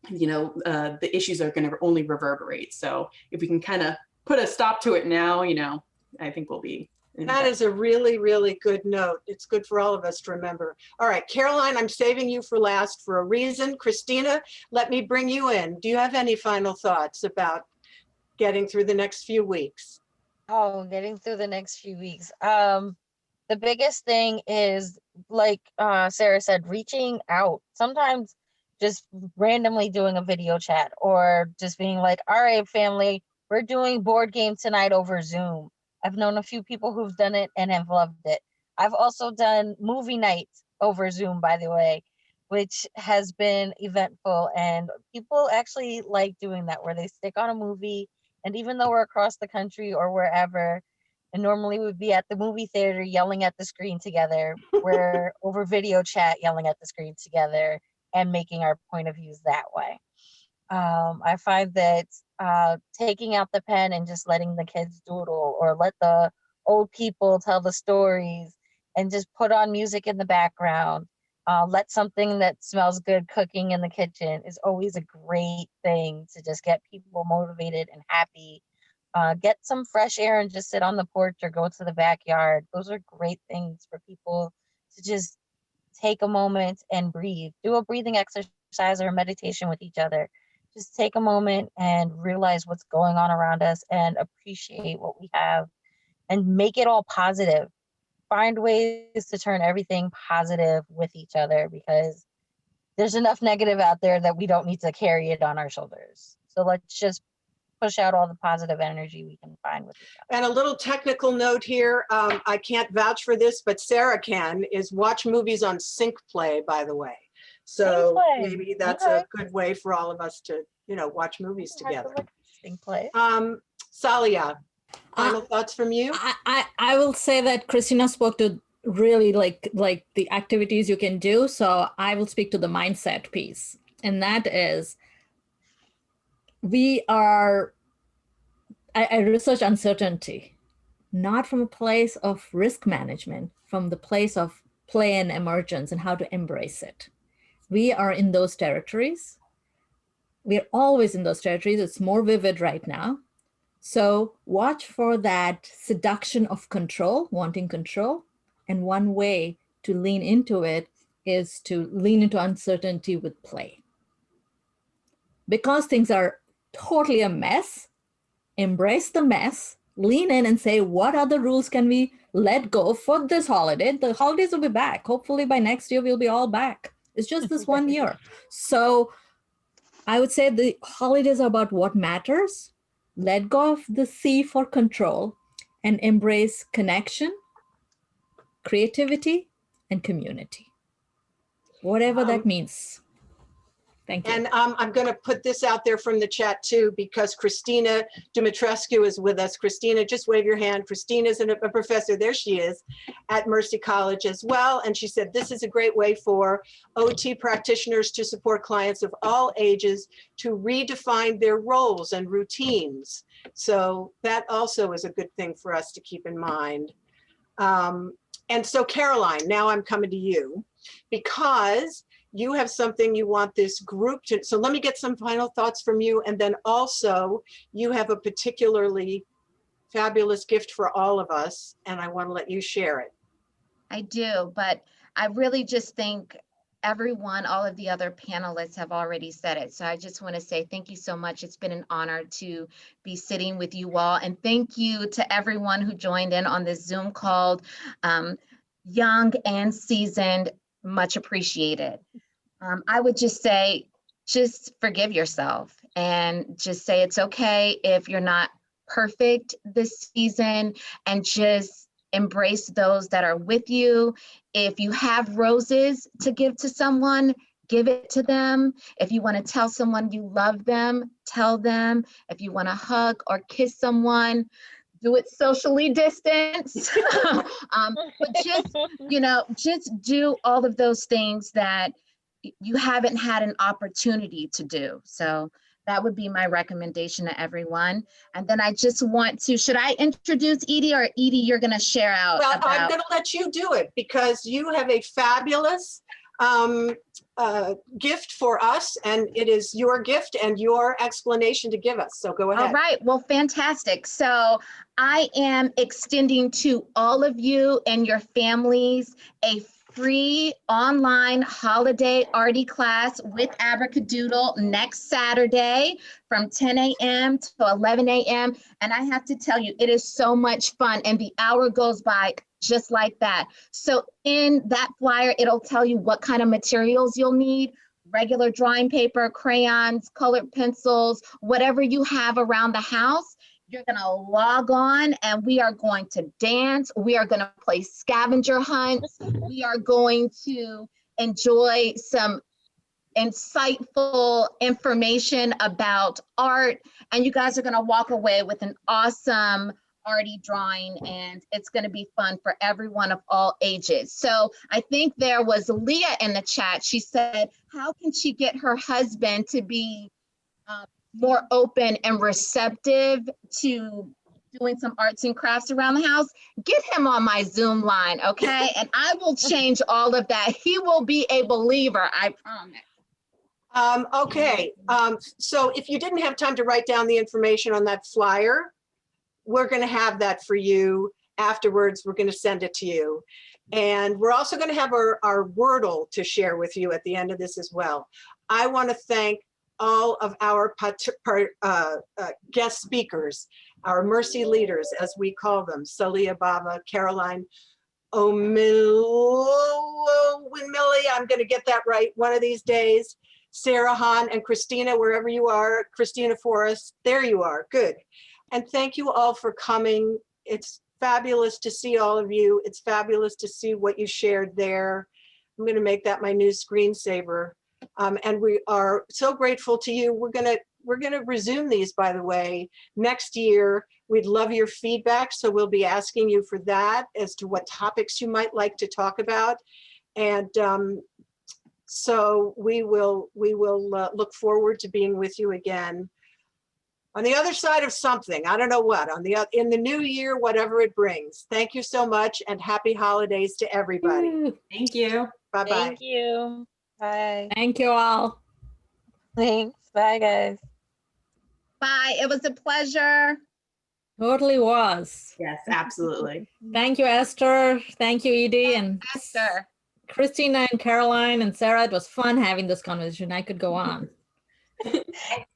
you know the issues are going to only reverberate. So if we can kind of put a stop to it now, you know, I think we'll be. That is a really, really good note. It's good for all of us to remember. All right, Caroline, I'm saving you for last for a reason. Christina, let me bring you in. Do you have any final thoughts about getting through the next few weeks? Oh, getting through the next few weeks. The biggest thing is, like Sarah said, reaching out. Sometimes just randomly doing a video chat, or just being like, all right, family, we're doing board game tonight over Zoom. I've known a few people who've done it and have loved it. I've also done movie nights over Zoom, by the way, which has been eventful, and people actually like doing that, where they stick on a movie. And even though we're across the country or wherever, and normally we'd be at the movie theater yelling at the screen together, we're over video chat yelling at the screen together and making our point of views that way. I find that taking out the pen and just letting the kids doodle, or let the old people tell the stories, and just put on music in the background, let something that smells good cooking in the kitchen, is always a great thing to just get people motivated and happy. Get some fresh air and just sit on the porch or go to the backyard. Those are great things for people to just take a moment and breathe. Do a breathing exercise or meditation with each other. Just take a moment and realize what's going on around us and appreciate what we have, and make it all positive. Find ways to turn everything positive with each other, because there's enough negative out there that we don't need to carry it on our shoulders. So let's just push out all the positive energy we can find with each other. And a little technical note here, I can't vouch for this, but Sarah can, is watch movies on SyncPlay, by the way. So SyncPlay. maybe that's Okay. a good way for all of us to, you know, watch movies together. SyncPlay. Salia, final thoughts from you? I will say that Christina spoke to really like the activities you can do. So I will speak to the mindset piece. And that is, I research uncertainty, not from a place of risk management, from the place of play and emergence and how to embrace it. We are in those territories. We're always in those territories. It's more vivid right now. So watch for that seduction of control, wanting control. And one way to lean into it is to lean into uncertainty with play. Because things are totally a mess, embrace the mess, lean in and say, what other rules can we let go for this holiday? The holidays will be back. Hopefully by next year, we'll be all back. It's just this one year. So I would say the holidays are about what matters. Let go of the C for control and embrace connection, creativity, and community. Whatever that means. Thank you. And I'm going to put this out there from the chat too, because Christina Dumitrescu is with us. Christina, just wave your hand. Christina's a professor, there she is, at Mercy College as well. And she said, this is a great way for OT practitioners to support clients of all ages to redefine their roles and routines. So that also is a good thing for us to keep in mind. And so Caroline, now I'm coming to you because you have something you want this group to, so let me get some final thoughts from you. And then also you have a particularly fabulous gift for all of us, and I want to let you share it. I do, but I really just think everyone, all of the other panelists have already said it. So I just want to say thank you so much. It's been an honor to be sitting with you all. And thank you to everyone who joined in on this Zoom call, young and seasoned, much appreciated. I would just say, just forgive yourself and just say it's okay if you're not perfect this season, and just embrace those that are with you. If you have roses to give to someone, give it to them. If you want to tell someone you love them, tell them. If you want to hug or kiss someone, do it socially distanced. But just, just do all of those things that you haven't had an opportunity to do. So that would be my recommendation to everyone. And then I just want to, should I introduce Edie, or Edie, you're going to share out? Well, I'm going to let you do it because you have a fabulous gift for us, and it is your gift and your explanation to give us. So go ahead. All right. Well, fantastic. So I am extending to all of you and your families a free online holiday arty class with Abracadoodle next Saturday from 10 a.m. to 11 a.m. And I have to tell you, it is so much fun, and the hour goes by just like that. So in that flyer, it'll tell you what kind of materials you'll need: regular drawing paper, crayons, colored pencils, whatever you have around the house. You're gonna log on and we are going to dance. We are gonna play scavenger hunts. We are going to enjoy some insightful information about art. And you guys are gonna walk away with an awesome arty drawing, and it's gonna be fun for everyone of all ages. So I think there was Leah in the chat. She said, how can she get her husband to be more open and receptive to doing some arts and crafts around the house? Get him on my Zoom line, okay? And I will change all of that. He will be a believer, I promise. Okay, so if you didn't have time to write down the information on that flyer, we're going to have that for you afterwards. We're going to send it to you. And we're also going to have our Wordle to share with you at the end of this as well. I want to thank all of our guest speakers, our Mercy leaders, as we call them: Salia Baba, Caroline O'Milly, I'm going to get that right one of these days, Sarah Hahn, and Christina, wherever you are, Christina Forrest, there you are, good. And thank you all for coming. It's fabulous to see all of you. It's fabulous to see what you shared there. I'm going to make that my new screensaver. And we are so grateful to you. We're gonna resume these, by the way, next year. We'd love your feedback, so we'll be asking you for that as to what topics you might like to talk about. And so we will look forward to being with you again on the other side of something. I don't know what, in the new year, whatever it brings. Thank you so much, and happy holidays to everybody. Thank you. Bye-bye. Thank you. Bye. Thank you all. Thanks. Bye, guys. Bye, it was a pleasure. Totally was. Yes, absolutely. Thank you, Esther. Thank you, Edie, and Esther. Christina and Caroline and Sarah. It was fun having this conversation. I could go on. Guys,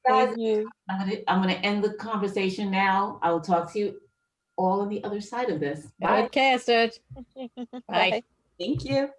Thank you. I'm gonna end the conversation now. I will talk to you all on the other side of this. Bye. Okay, Esther. Bye. Thank you.